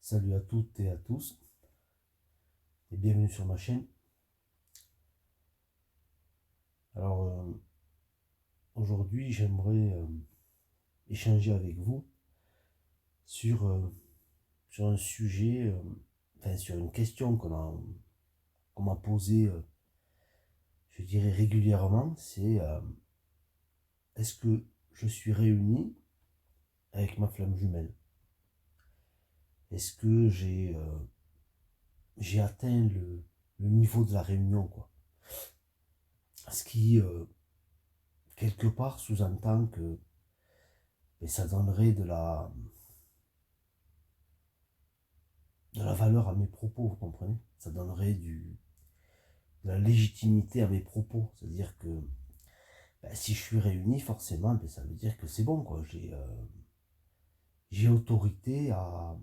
Salut à toutes et à tous et bienvenue sur ma chaîne. Alors aujourd'hui j'aimerais échanger avec vous sur, sur un sujet, enfin sur une question qu'on m'a posée, je dirais régulièrement, c'est est-ce que je suis réuni avec ma flamme jumelle? Est-ce que j'ai atteint le niveau de la réunion, quoi? Ce qui, quelque part, sous-entend que ça donnerait de la valeur à mes propos, vous comprenez? Ça donnerait de la légitimité à mes propos. C'est-à-dire que si je suis réuni, forcément, ça veut dire que c'est bon, quoi. J'ai autorité à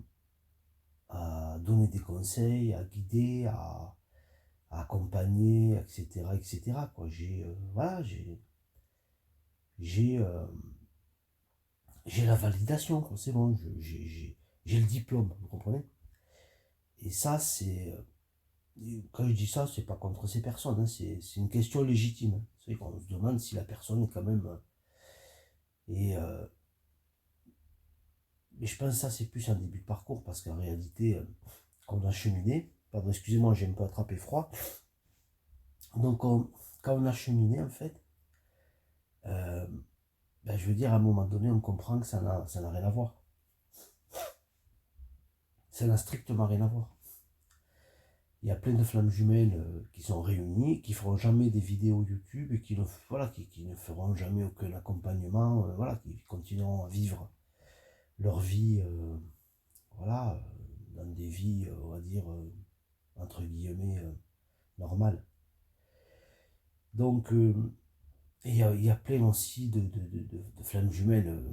donner des conseils, à guider, à accompagner, etc., etc., quoi. Voilà, j'ai, euh, j'ai la validation, quoi. C'est bon, j'ai le diplôme, vous comprenez? Et ça, quand je dis ça, c'est pas contre ces personnes, hein, c'est une question légitime. C'est qu'on se demande si la personne est quand même. Et, mais je pense que ça, c'est plus un début de parcours, parce qu'en réalité, quand on a cheminé, pardon, excusez-moi, j'ai un peu attrapé froid. Donc, quand on a cheminé, en fait, euh, je veux dire, à un moment donné, on comprend que ça n'a rien à voir. Ça n'a strictement rien à voir. Il y a plein de flammes jumelles qui sont réunies, qui feront jamais des vidéos YouTube et voilà, qui ne feront jamais aucun accompagnement, voilà, qui continueront à vivre leur vie, voilà, dans des vies, on va dire, entre guillemets, normales. Donc, il y a plein aussi de flammes jumelles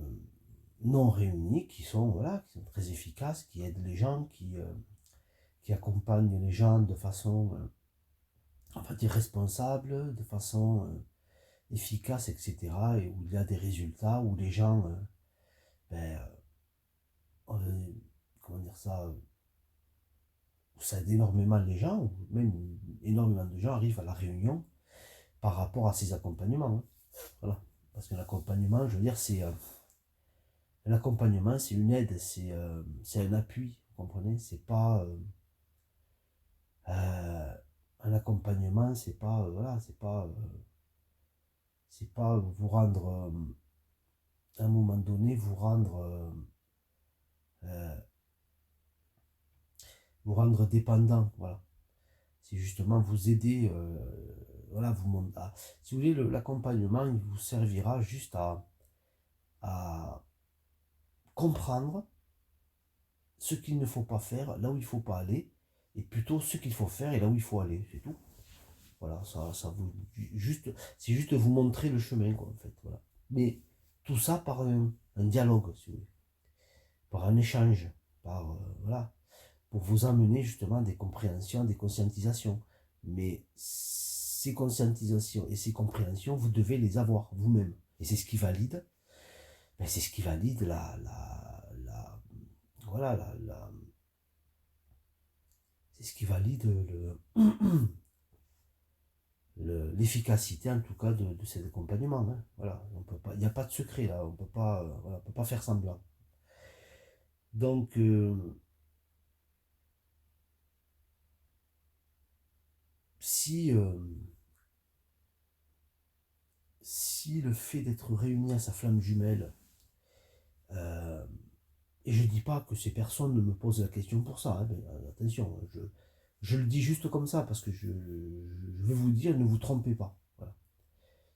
non réunies qui sont, voilà, qui sont très efficaces, qui aident les gens, qui accompagnent les gens de façon, on va dire, responsable, de façon efficace, etc. Et où il y a des résultats, où les gens, ben, comment dire ça, ça aide énormément les gens, ou même énormément de gens arrivent à la réunion par rapport à ces accompagnements, hein. Voilà. Parce que l'accompagnement, je veux dire, un accompagnement, c'est une aide, c'est un appui, vous comprenez? C'est pas un accompagnement, c'est pas voilà, c'est pas vous rendre à un moment donné, euh, vous rendre dépendant, voilà. C'est justement vous aider, voilà, si vous voulez, l'accompagnement, il vous servira juste à comprendre ce qu'il ne faut pas faire, là où il ne faut pas aller, et plutôt ce qu'il faut faire et là où il faut aller, c'est tout. Voilà, ça vous c'est juste vous montrer le chemin, quoi, en fait, voilà. Mais tout ça par un dialogue, si vous voulez, par un échange, voilà, pour vous amener justement des compréhensions, des conscientisations. Mais ces conscientisations et ces compréhensions, vous devez les avoir vous-même. Et c'est ce qui valide, c'est ce qui valide voilà, c'est ce qui valide l'efficacité en tout cas de cet accompagnement, hein. Voilà, on peut pas, il n'y a pas de secret là, on peut pas, voilà, on peut pas faire semblant. Donc, si, si le fait d'être réuni à sa flamme jumelle, euh, et je dis pas que ces personnes ne me posent la question pour ça, hein, mais, attention, je le dis juste comme ça, parce que je veux vous dire, ne vous trompez pas. Voilà.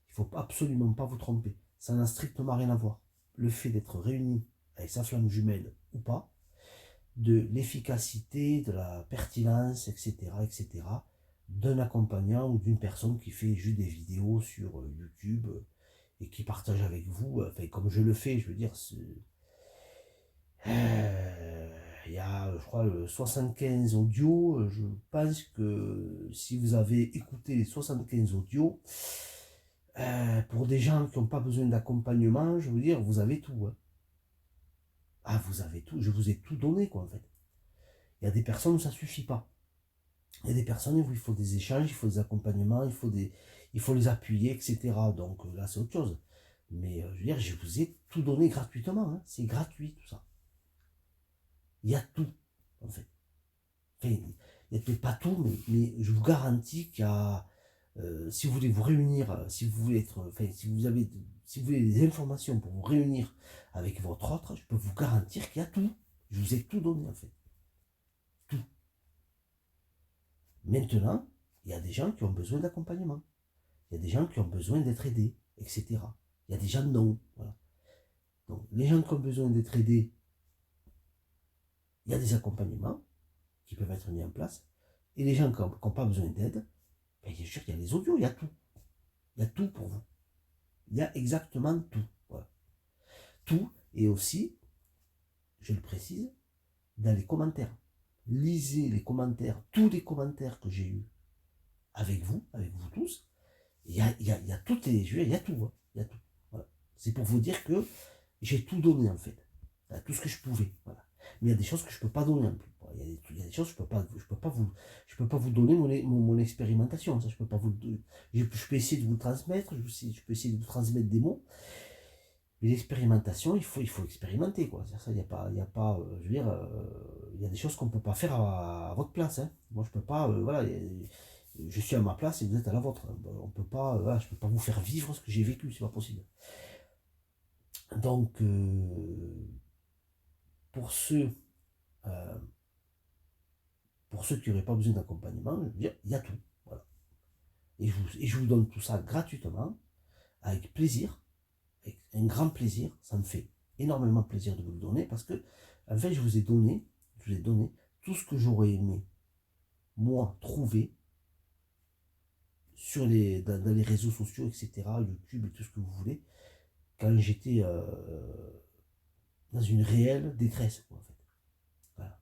Il ne faut absolument pas vous tromper. Ça n'a strictement rien à voir. Le fait d'être réuni avec sa flamme jumelle ou pas, de l'efficacité, de la pertinence, etc., etc., d'un accompagnant ou d'une personne qui fait juste des vidéos sur YouTube et qui partage avec vous, enfin, comme je le fais, je veux dire, il y a, je crois, 75 audios. Je pense que si vous avez écouté les 75 audios, pour des gens qui n'ont pas besoin d'accompagnement, je veux dire, vous avez tout, hein. Ah, vous avez tout, je vous ai tout donné, quoi, en fait. Il y a des personnes où ça ne suffit pas. Il y a des personnes où il faut des échanges, il faut des accompagnements, il faut les appuyer, etc. Donc là, c'est autre chose. Mais je veux dire, je vous ai tout donné gratuitement. Hein. C'est gratuit, tout ça. Il y a tout, en fait. Enfin, il n'y a peut-être pas tout, mais je vous garantis qu'il y a... si vous voulez vous réunir, si vous voulez être... Enfin, si vous voulez des informations pour vous réunir avec votre autre, je peux vous garantir qu'il y a tout. Je vous ai tout donné, en fait. Tout. Maintenant, il y a des gens qui ont besoin d'accompagnement. Il y a des gens qui ont besoin d'être aidés, etc. Il y a des gens non. Voilà. Donc, les gens qui ont besoin d'être aidés, il y a des accompagnements qui peuvent être mis en place. Et les gens qui n'ont pas besoin d'aide, ben, bien sûr, il y a les audios, il y a tout. Il y a tout pour vous. Il y a exactement tout. Voilà. Tout, et aussi, je le précise, dans les commentaires. Lisez les commentaires, tous les commentaires que j'ai eus avec vous tous. Il y a toutes les jeux, il y a tout. Hein. Il y a tout. Voilà. C'est pour vous dire que j'ai tout donné en fait. Tout ce que je pouvais. Voilà. Mais il y a des choses que je ne peux pas donner en plus. Il y a des choses que je peux pas vous donner mon expérimentation. Ça, je peux pas vous, je peux essayer de vous transmettre, je peux essayer de vous transmettre des mots. Mais l'expérimentation, il faut expérimenter. Quoi. Ça, il y a pas je veux dire, il y a des choses qu'on ne peut pas faire à votre place. Hein. Moi, je peux pas, voilà, je suis à ma place et vous êtes à la vôtre. On peut pas, voilà, je ne peux pas vous faire vivre ce que j'ai vécu, c'est pas possible. Donc, pour ceux, euh, pour ceux qui n'auraient pas besoin d'accompagnement, je veux dire, il y a tout. Voilà. Et je vous donne tout ça gratuitement, avec plaisir, avec un grand plaisir. Ça me fait énormément plaisir de vous le donner parce que, en fait, je vous ai donné tout ce que j'aurais aimé, moi, trouver dans les réseaux sociaux, etc., YouTube et tout ce que vous voulez, quand j'étais dans une réelle détresse, quoi, en fait. Voilà.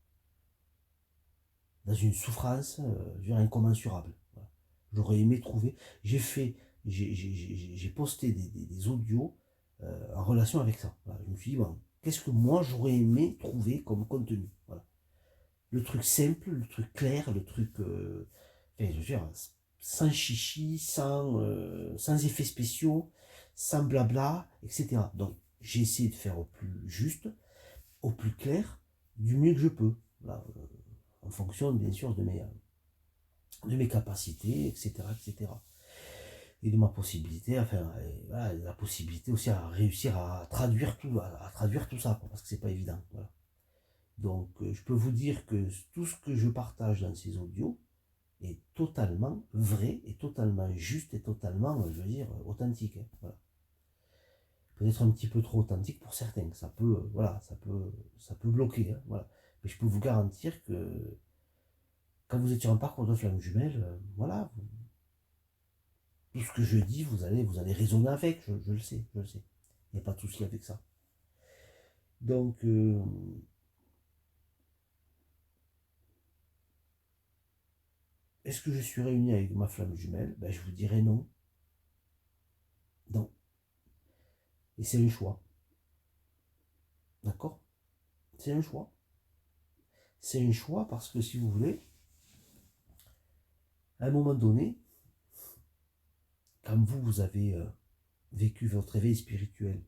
Dans une souffrance, je dirais, incommensurable. Voilà. J'aurais aimé trouver. J'ai posté des audios en relation avec ça. Voilà. Je me suis dit, bon, qu'est-ce que moi j'aurais aimé trouver comme contenu. Voilà. Le truc simple, le truc clair, le truc, enfin, je veux dire, sans chichi, sans effets spéciaux, sans blabla, etc. Donc, j'ai essayé de faire au plus juste, au plus clair, du mieux que je peux. Voilà, en fonction, bien sûr, de mes capacités, etc., etc. Et de ma possibilité, enfin, voilà, la possibilité aussi à réussir à traduire tout ça, quoi, parce que c'est pas évident. Voilà. Donc, je peux vous dire que tout ce que je partage dans ces audios est totalement vrai, et totalement juste, et totalement, je veux dire, authentique. Hein, voilà. Peut-être un petit peu trop authentique pour certains. Ça peut, voilà, ça peut bloquer. Hein, voilà. Mais je peux vous garantir que quand vous êtes sur un parcours de flamme jumelle, voilà, tout ce que je dis, vous allez raisonner avec, je le sais, je le sais. Il n'y a pas de souci avec ça. Donc, est-ce que je suis réuni avec ma flamme jumelle? Ben, je vous dirais non. Non. Et c'est un choix. D'accord? C'est un choix. C'est un choix parce que si vous voulez, à un moment donné, quand vous avez vécu votre éveil spirituel,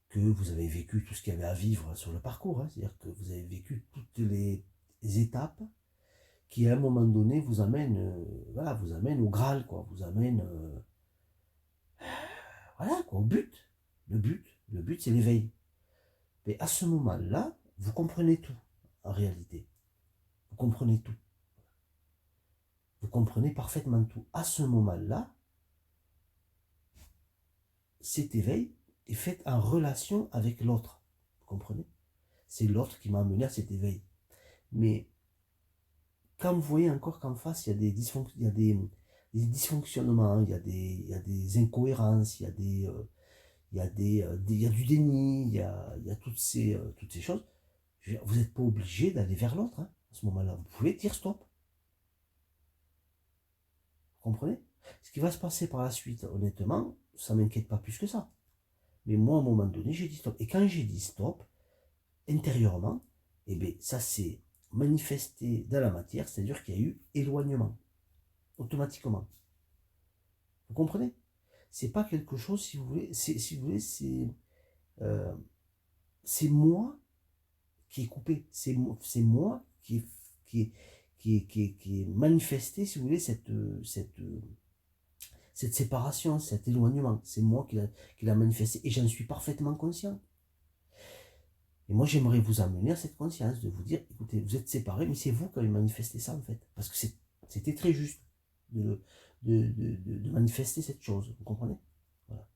que vous avez vécu tout ce qu'il y avait à vivre sur le parcours, hein, c'est-à-dire que vous avez vécu toutes les étapes qui, à un moment donné, vous amènent, voilà, vous amènent au Graal, quoi, vous amènent, voilà, quoi, au but. Le but, c'est l'éveil. Mais à ce moment-là, vous comprenez tout, en réalité. Vous comprenez tout. Vous comprenez parfaitement tout. À ce moment-là, cet éveil est fait en relation avec l'autre. Vous comprenez? C'est l'autre qui m'a amené à cet éveil. Mais quand vous voyez encore qu'en face, il y a des dysfonctionnements, il y a des incohérences, il y a du déni, il y a toutes ces choses, vous n'êtes pas obligé d'aller vers l'autre hein, à ce moment-là. Vous pouvez dire stop. Vous comprenez? Ce qui va se passer par la suite, honnêtement, ça ne m'inquiète pas plus que ça. Mais moi, à un moment donné, j'ai dit stop. Et quand j'ai dit stop, intérieurement, eh bien, ça c'est manifesté dans la matière, c'est-à-dire qu'il y a eu éloignement, automatiquement. Vous comprenez? C'est pas quelque chose, si vous voulez, si vous voulez, euh, c'est moi qui est coupé, c'est moi qui est manifesté, si vous voulez, cette séparation, cet éloignement. C'est moi qui l'a manifesté et j'en suis parfaitement conscient. Et moi, j'aimerais vous amener à cette conscience, de vous dire, écoutez, vous êtes séparés, mais c'est vous qui avez manifesté ça, en fait. Parce que c'était très juste de manifester cette chose, vous comprenez? Voilà.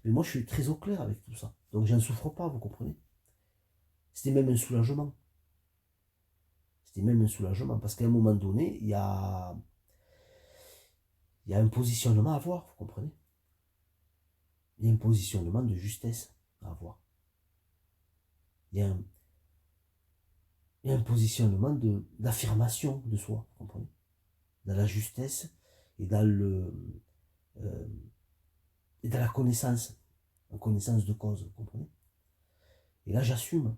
Mais moi, je suis très au clair avec tout ça. Donc, j'en souffre pas, vous comprenez? C'était même un soulagement. C'était même un soulagement, parce qu'à un moment donné, il y a un positionnement à avoir, vous comprenez? Il y a un positionnement de justesse à avoir. Il y a un positionnement d'affirmation de soi, vous comprenez? Dans la justesse et euh, et dans la connaissance de cause, vous comprenez? Et là, j'assume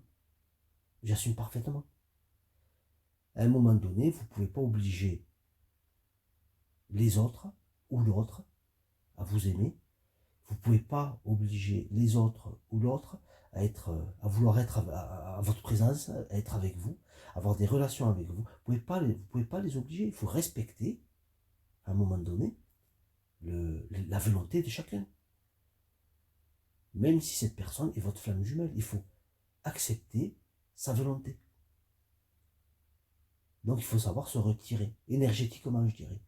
parfaitement. À un moment donné, vous ne pouvez pas obliger les autres ou l'autre à vous aimer. Vous ne pouvez pas obliger les autres ou l'autre à vouloir être à votre présence, à être avec vous, avoir des relations avec vous. Vous ne pouvez pas les obliger. Il faut respecter, à un moment donné, la volonté de chacun. Même si cette personne est votre flamme jumelle, il faut accepter sa volonté. Donc il faut savoir se retirer, énergétiquement je dirais,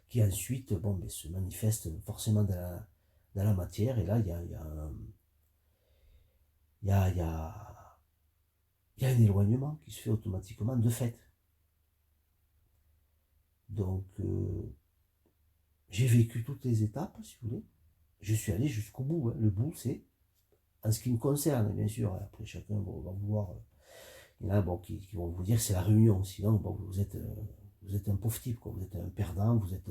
qui ensuite se manifeste forcément dans la matière, et là il y a un éloignement qui se fait automatiquement de fait. Donc j'ai vécu toutes les étapes, si vous voulez, je suis allé jusqu'au bout, hein. Le bout c'est, en ce qui me concerne bien sûr, après chacun va vouloir, il y en a qui vont vous dire c'est la réunion, sinon vous êtes un pauvre type, quoi. Vous êtes un perdant, vous êtes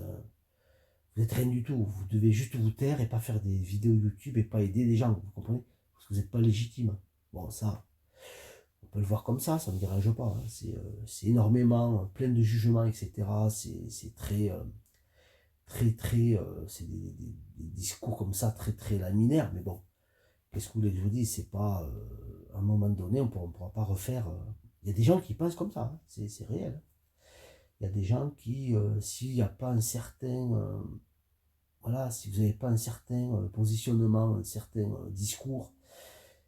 rien du tout, vous devez juste vous taire et pas faire des vidéos YouTube et pas aider les gens, vous comprenez? Parce que vous n'êtes pas légitime. Bon, ça, on peut le voir comme ça ne me dérange pas, hein. C'est énormément, plein de jugements, etc. C'est c'est des discours comme ça, très très laminaires, mais bon, qu'est-ce que vous voulez que je vous dise? C'est pas, à un moment donné, on pourra pas refaire. Il y a des gens qui pensent comme ça, hein. C'est réel. Il y a des gens qui, s'il n'y a pas un certain voilà, si vous n'avez pas un certain positionnement, un certain discours,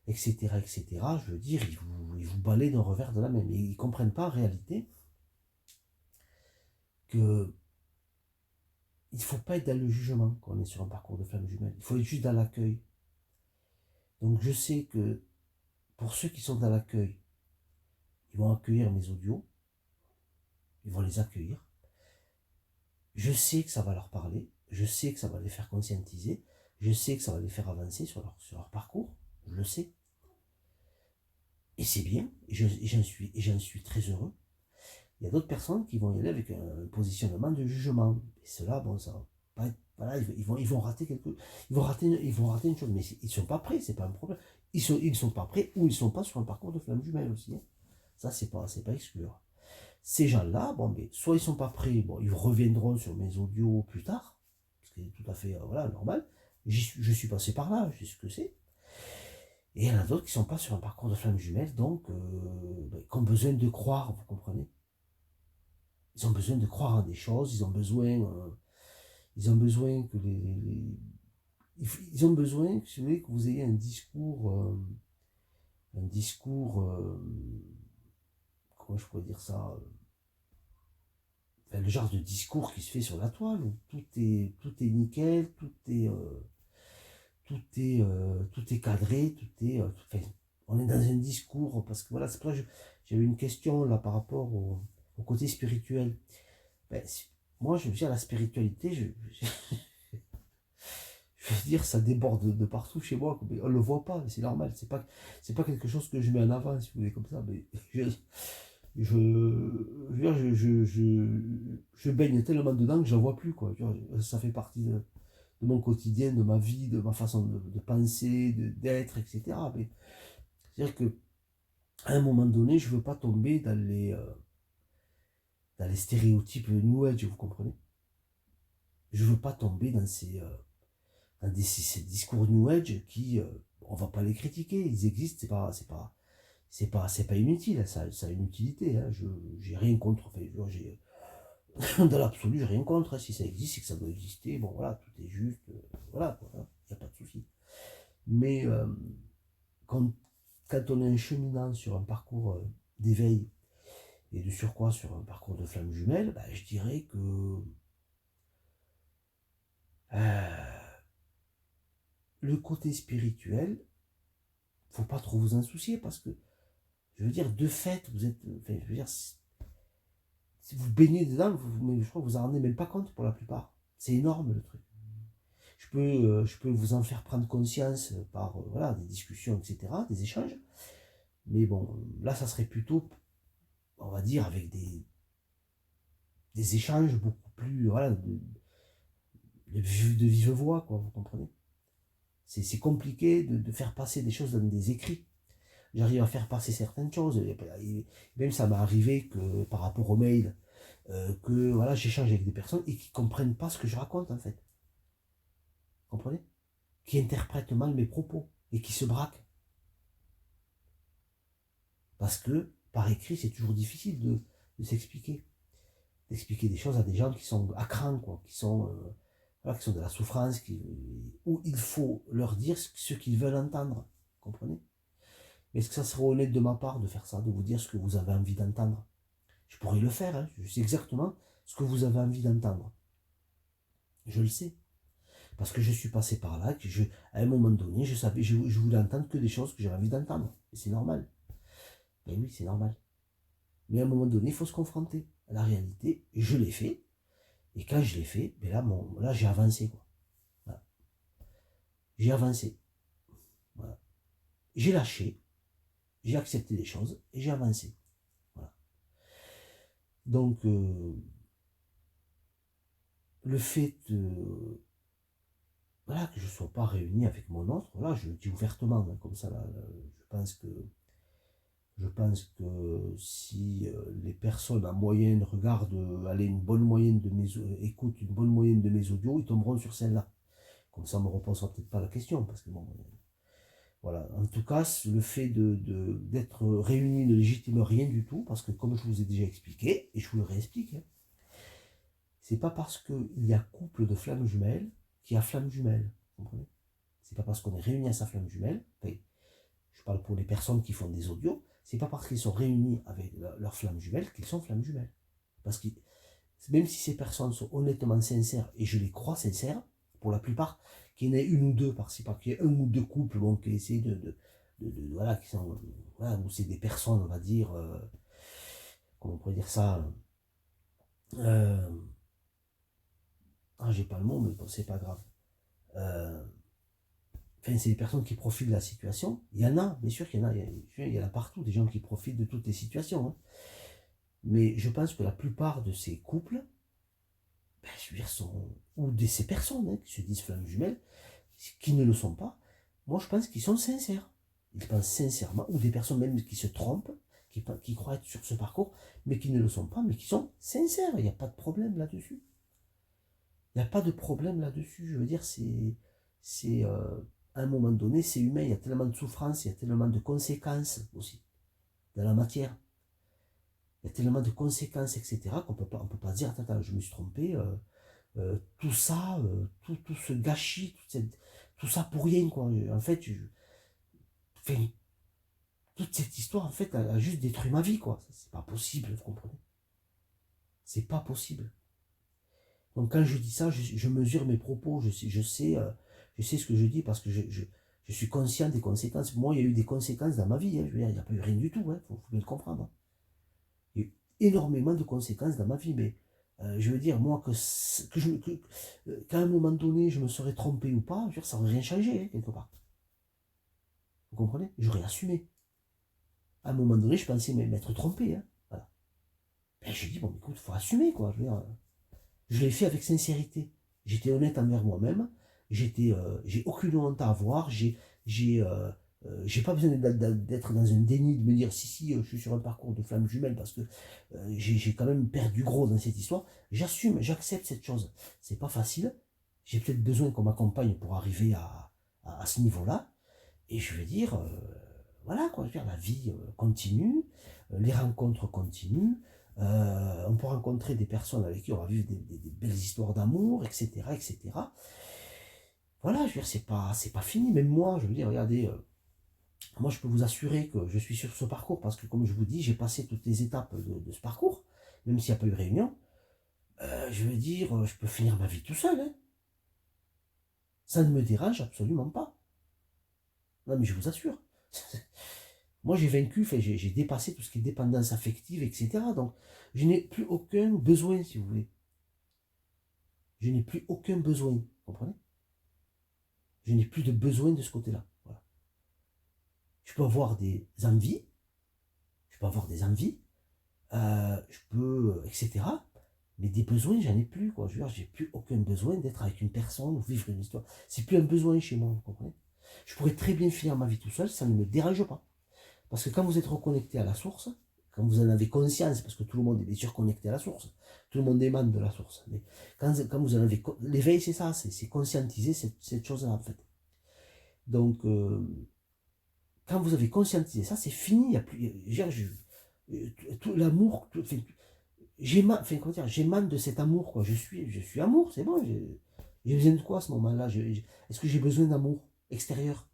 etc., etc., je veux dire, ils vous balayent d'un revers de la main. Mais ils ne comprennent pas en réalité que il ne faut pas être dans le jugement quand on est sur un parcours de flamme jumelle. Il faut être juste dans l'accueil. Donc je sais que pour ceux qui sont dans l'accueil, ils vont accueillir mes audios, ils vont les accueillir. Je sais que ça va leur parler, je sais que ça va les faire conscientiser, je sais que ça va les faire avancer sur leur parcours, je le sais. Et c'est bien, et j'en suis très heureux. Il y a d'autres personnes qui vont y aller avec un positionnement de jugement. Et cela, bon, ça va pas être, voilà, ils vont rater ils vont rater une chose, mais ils ne sont pas prêts, c'est pas un problème. Ils sont pas prêts ou ils ne sont pas sur un parcours de flamme jumelle aussi, hein. Ça, c'est pas exclure. Ces gens-là, soit ils sont pas prêts, ils reviendront sur mes audios plus tard, ce qui est tout à fait, voilà, normal. Je suis passé par là, je sais ce que c'est. Et il y en a d'autres qui ne sont pas sur un parcours de flamme jumelle, donc qui ont besoin de croire, vous comprenez? Ils ont besoin de croire en des choses, ils ont besoin que ils ont besoin, si vous voulez, que vous ayez un discours, comment je pourrais dire ça, le genre de discours qui se fait sur la toile, où tout est nickel, tout est cadré, on est dans un discours, parce que voilà, c'est pour ça que j'avais une question là par rapport au côté spirituel. Moi, je veux dire, la spiritualité, je veux dire, ça déborde de partout chez moi, mais on le voit pas, c'est normal, c'est pas quelque chose que je mets en avant, si vous voulez, comme ça, mais je baigne tellement dedans que j'en vois plus, quoi. Ça fait partie de mon quotidien, de ma vie, de ma façon de penser, d'être, etc. Mais c'est-à-dire que à un moment donné, je ne veux pas tomber dans les stéréotypes New Age, vous comprenez? Je ne veux pas tomber dans ces discours New Age qui, on ne va pas les critiquer, ils existent, c'est pas inutile, ça a une utilité, hein. J'ai rien contre, enfin, dans l'absolu, j'ai rien contre, hein. Si ça existe, c'est que ça doit exister, bon voilà, tout est juste, voilà, il n'y a pas de souci. Mais quand, quand on est un cheminant sur un parcours d'éveil, et de surcroît sur un parcours de flamme jumelle, bah, je dirais que le côté spirituel, faut pas trop vous en soucier parce que, je veux dire, de fait, vous êtes, enfin, je veux dire, si vous baignez dedans, mais je crois que vous en rendez même pas compte pour la plupart. C'est énorme le truc. Je peux vous en faire prendre conscience par voilà, des discussions, etc., des échanges. Mais bon, là, ça serait plutôt, on va dire, avec des échanges beaucoup plus, voilà, de vive voix, quoi, vous comprenez? C'est compliqué de faire passer des choses dans des écrits. J'arrive à faire passer certaines choses. Même ça m'est arrivé que par rapport au mail, que voilà, j'échange avec des personnes et qui ne comprennent pas ce que je raconte en fait. Vous comprenez? Qui interprètent mal mes propos et qui se braquent. Parce que par écrit, c'est toujours difficile de s'expliquer. D'expliquer des choses à des gens qui sont à cran, quoi, voilà, qui sont de la souffrance, où il faut leur dire ce qu'ils veulent entendre. Vous comprenez? Est-ce que ça serait honnête de ma part de faire ça, de vous dire ce que vous avez envie d'entendre? Je pourrais le faire, hein. Je sais exactement ce que vous avez envie d'entendre. Je le sais. Parce que je suis passé par là, à un moment donné, je voulais entendre que des choses que j'avais envie d'entendre. Et c'est normal. Ben oui, c'est normal. Mais à un moment donné, il faut se confronter à la réalité. Et je l'ai fait. Et quand je l'ai fait, ben là j'ai avancé, quoi. Voilà. J'ai avancé. Voilà. J'ai lâché. J'ai accepté des choses. Et j'ai avancé. Voilà. Donc, le fait voilà, que je ne sois pas réuni avec mon autre, là, je le dis ouvertement, hein, comme ça, là, je pense que si les personnes en moyenne regardent, allez, une bonne moyenne de écoutent une bonne moyenne de mes audios, ils tomberont sur celle-là. Comme ça, on ne me reposera peut-être pas la question, parce que bon, voilà. En tout cas, le fait d'être réuni ne légitime rien du tout, parce que comme je vous ai déjà expliqué, et je vous le réexplique, hein, c'est pas parce qu'il y a couple de flammes jumelles qu'il y a flamme jumelle. Vous comprenez? C'est pas parce qu'on est réunis à sa flamme jumelle, enfin, je parle pour les personnes qui font des audios, c'est pas parce qu'ils sont réunis avec leur flamme jumelle qu'ils sont flammes jumelles. Parce que même si ces personnes sont honnêtement sincères, et je les crois sincères, pour la plupart, qu'il y en ait une ou deux par-ci, qu'il y ait un ou deux couples bon, qui essaient voilà, qui sont, voilà, où c'est des personnes, on va dire, comment on pourrait dire ça, euh, j'ai pas le mot, mais bon, c'est pas grave. Euh, Enfin, c'est des personnes qui profitent de la situation. Il y en a, bien sûr qu'il y en a. Il y en a partout, des gens qui profitent de toutes les situations, hein. Mais je pense que la plupart de ces couples, ben, je veux dire, ou de ces personnes hein, qui se disent flammes jumelles, qui ne le sont pas, moi je pense qu'ils sont sincères. Ils pensent sincèrement, ou des personnes même qui se trompent, qui croient être sur ce parcours, mais qui ne le sont pas, mais qui sont sincères. Il n'y a pas de problème là-dessus. Il n'y a pas de problème là-dessus. Je veux dire, à un moment donné, c'est humain. Il y a tellement de souffrance, il y a tellement de conséquences aussi dans la matière. Il y a tellement de conséquences, etc., qu'on peut pas se dire, attends, je me suis trompé, tout ça, tout ce gâchis, tout ça pour rien, quoi. En fait, enfin, toute cette histoire, en fait, a juste détruit ma vie, quoi. C'est pas possible, vous comprenez? C'est pas possible. Donc quand je dis ça, je mesure mes propos, je sais ce que je dis parce que je suis conscient des conséquences. Moi, il y a eu des conséquences dans ma vie, hein. Je veux dire, il n'y a pas eu rien du tout, il faut bien le comprendre, hein. Il y a eu énormément de conséquences dans ma vie, mais je veux dire, moi, qu'à un moment donné, je me serais trompé ou pas, je veux dire, ça n'aurait rien changé, hein, quelque part. Vous comprenez? J'aurais assumé. À un moment donné, je pensais m'être trompé, hein. Voilà. Ben, je dis, bon, écoute, il faut assumer, quoi. Je veux dire, je l'ai fait avec sincérité. J'étais honnête envers moi-même. J'ai aucune honte à avoir. J'ai pas besoin d'être dans un déni, de me dire si, je suis sur un parcours de flamme jumelle parce que j'ai quand même perdu gros dans cette histoire. J'assume, j'accepte cette chose. C'est pas facile. J'ai peut-être besoin qu'on m'accompagne pour arriver à ce niveau-là. Et je veux dire, voilà quoi, je veux dire, la vie continue, les rencontres continuent. On peut rencontrer des personnes avec qui on va vivre des belles histoires d'amour, etc., etc. Voilà, je veux dire, c'est pas fini. Même moi, je veux dire, regardez. Moi, je peux vous assurer que je suis sur ce parcours parce que, comme je vous dis, j'ai passé toutes les étapes de ce parcours, même s'il n'y a pas eu de réunion. Je veux dire, je peux finir ma vie tout seul. Hein. Ça ne me dérange absolument pas. Non, mais je vous assure. Moi, j'ai vaincu, enfin, j'ai dépassé tout ce qui est dépendance affective, etc. Donc, je n'ai plus aucun besoin, si vous voulez. Je n'ai plus aucun besoin. Vous comprenez? Je n'ai plus de besoin de ce côté-là. Voilà. Je peux avoir des envies. Je peux avoir des envies. Je peux, etc. Mais des besoins, j'en ai plus, quoi. Je veux dire, j'ai plus aucun besoin d'être avec une personne ou vivre une histoire. C'est plus un besoin chez moi, vous comprenez? Je pourrais très bien finir ma vie tout seul, ça ne me dérange pas. Parce que quand vous êtes reconnecté à la source, quand vous en avez conscience, parce que tout le monde est bien sûr connecté à la source, tout le monde émane de la source, mais quand vous en avez... L'éveil, c'est ça, c'est conscientiser cette chose-là, en fait. Donc, quand vous avez conscientisé ça, c'est fini, il n'y a plus... tout l'amour, enfin, j'émane de cet amour, quoi. Je suis amour, c'est bon. J'ai besoin de quoi à ce moment-là? Est-ce que j'ai besoin d'amour extérieur?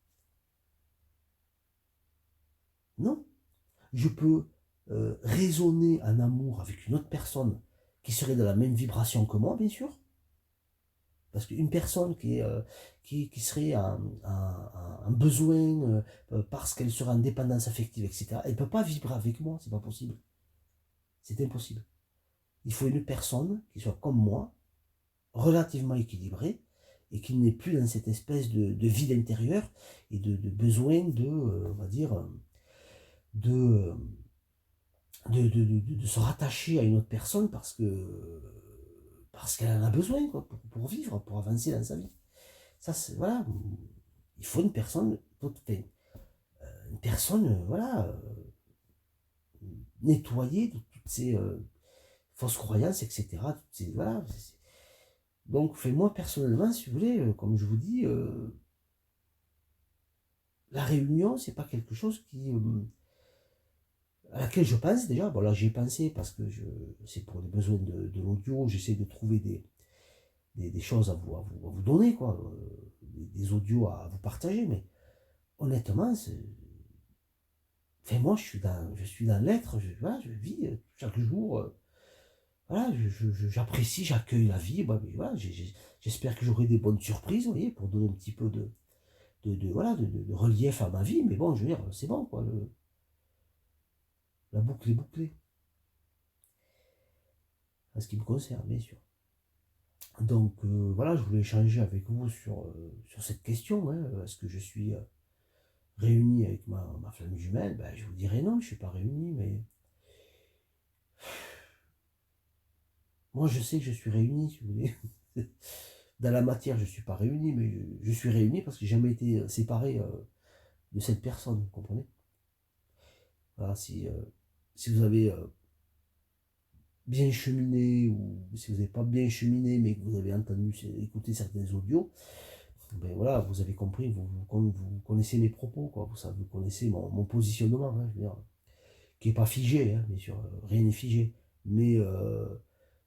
Non. Je peux raisonner un amour avec une autre personne qui serait de la même vibration que moi, bien sûr. Parce qu'une personne qui serait un besoin parce qu'elle serait en dépendance affective, etc., elle ne peut pas vibrer avec moi, c'est pas possible. C'est impossible. Il faut une personne qui soit comme moi, relativement équilibrée, et qui n'est plus dans cette espèce de vide intérieur et de besoin on va dire, de, de se rattacher à une autre personne parce qu'elle en a besoin quoi, pour vivre, pour avancer dans sa vie. Ça, c'est, voilà, il faut une personne, voilà, nettoyée de toutes ces fausses croyances, etc. Voilà, donc, moi, personnellement, si vous voulez, comme je vous dis, la réunion, c'est pas quelque chose à laquelle je pense déjà. Bon, là, j'y ai pensé parce que c'est pour les besoins de l'audio. J'essaie de trouver des choses à vous donner, quoi. Des audios à vous partager. Mais honnêtement, enfin, moi, je suis dans l'être. Voilà, je vis chaque jour. Voilà, j'apprécie, j'accueille la vie. Bah, mais voilà, j'espère que j'aurai des bonnes surprises, vous voyez, pour donner un petit peu voilà, de relief à ma vie. Mais bon, je veux dire, c'est bon, quoi. La boucle est bouclée. En ce qui me concerne, bien sûr. Donc voilà, je voulais échanger avec vous sur cette question. Hein. Est-ce que je suis réuni avec ma flamme jumelle? Ben, je vous dirais non, je ne suis pas réuni, mais moi je sais que je suis réuni, si vous voulez. Dans la matière, je ne suis pas réuni, mais je suis réuni parce que j'ai jamais été séparé de cette personne, vous comprenez? Voilà, si vous avez bien cheminé ou si vous n'avez pas bien cheminé mais que vous avez écouté certains audios, ben voilà, vous avez compris, vous connaissez mes propos, quoi, vous connaissez mon positionnement, hein, je veux dire, qui n'est pas figé, hein, bien sûr, rien n'est figé, mais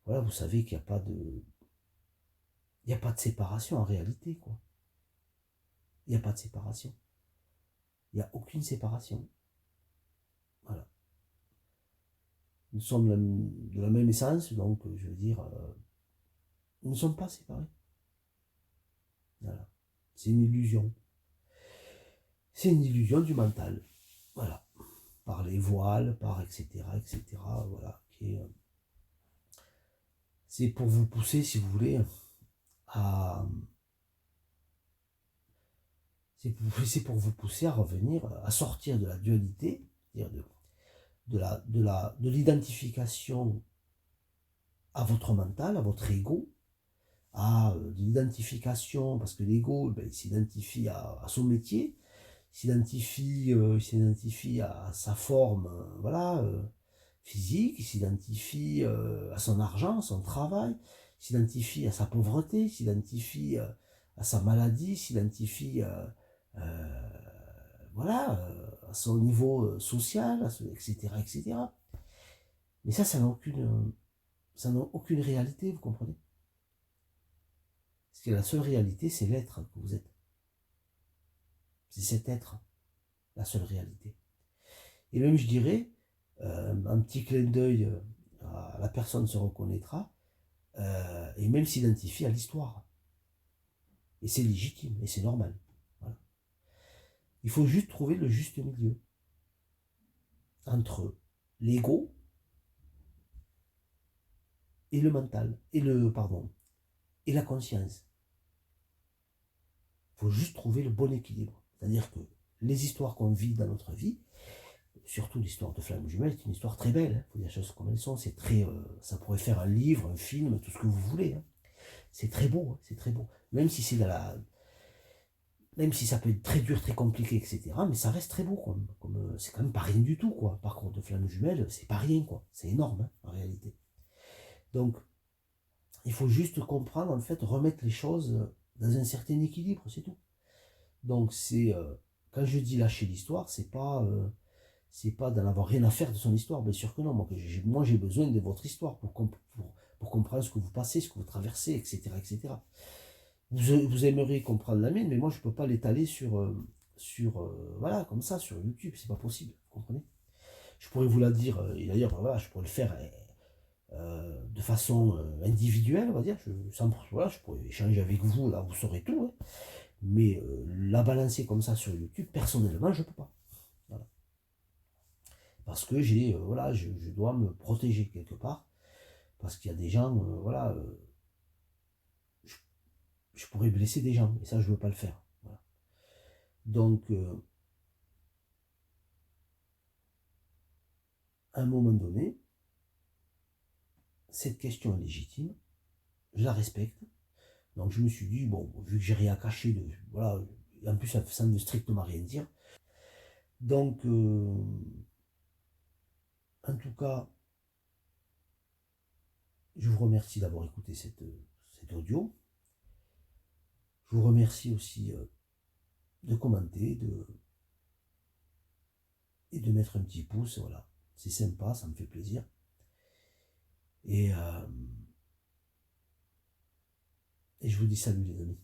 voilà, vous savez qu'il n'y a pas de séparation en réalité, quoi. Il n'y a pas de séparation. Il n'y a aucune séparation. Voilà. Nous sommes de la même essence, donc je veux dire, nous ne sommes pas séparés. Voilà. C'est une illusion. C'est une illusion du mental. Voilà. Par les voiles, par etc. etc. Voilà. C'est pour vous pousser, si vous voulez, à. C'est pour vous pousser à revenir, à sortir de la dualité, c'est-à-dire de l'identification à votre mental, à votre ego, de l'identification, parce que l'ego, ben, il s'identifie à son métier, il s'identifie à sa forme, voilà, physique, il s'identifie à son argent, à son travail, il s'identifie à sa pauvreté, il s'identifie à sa maladie, il s'identifie voilà, à son niveau social, etc., etc. Mais ça n'a aucune réalité, vous comprenez? Parce que la seule réalité, c'est l'être que vous êtes. C'est cet être, la seule réalité. Et même, je dirais, un petit clin d'œil, la personne se reconnaîtra, et même s'identifie à l'histoire. Et c'est légitime, et c'est normal. Voilà. Il faut juste trouver le juste milieu entre l'ego et le mental, et la conscience. Il faut juste trouver le bon équilibre. C'est-à-dire que les histoires qu'on vit dans notre vie, surtout l'histoire de Flamme Jumelle, est une histoire très belle. Il faut dire les choses comme elles sont. C'est très, ça pourrait faire un livre, un film, tout ce que vous voulez. Hein. C'est très beau, hein, c'est très beau. Même si c'est même si ça peut être très dur, très compliqué, etc. Mais ça reste très beau, c'est quand même pas rien du tout, quoi. Par contre, de Flamme Jumelle, c'est pas rien, quoi. C'est énorme, hein, en réalité. Donc, il faut juste comprendre, en fait, remettre les choses dans un certain équilibre, c'est tout. Donc, quand je dis lâcher l'histoire, c'est pas d'en avoir rien à faire de son histoire, bien sûr que non. Moi, j'ai besoin de votre histoire pour comprendre ce que vous passez, ce que vous traversez, etc., etc. Vous aimeriez comprendre la mienne, mais moi, je ne peux pas l'étaler voilà, comme ça, sur YouTube. C'est pas possible, vous comprenez? Je pourrais vous la dire, et d'ailleurs, voilà, je pourrais le faire de façon individuelle, on va dire. Voilà, je pourrais échanger avec vous, là, vous saurez tout. Hein. Mais la balancer comme ça sur YouTube, personnellement, je ne peux pas. Voilà. Parce que voilà, je dois me protéger quelque part. Parce qu'il y a des gens, voilà, je pourrais blesser des gens. Et ça, je ne veux pas le faire. Voilà. Donc, à un moment donné, cette question est légitime, je la respecte. Donc je me suis dit, bon, vu que j'ai rien à cacher, voilà, en plus ça ne veut strictement rien dire. Donc, en tout cas, je vous remercie d'avoir écouté cet audio. Je vous remercie aussi de commenter et de mettre un petit pouce, voilà. C'est sympa, ça me fait plaisir. Et je vous dis salut les amis.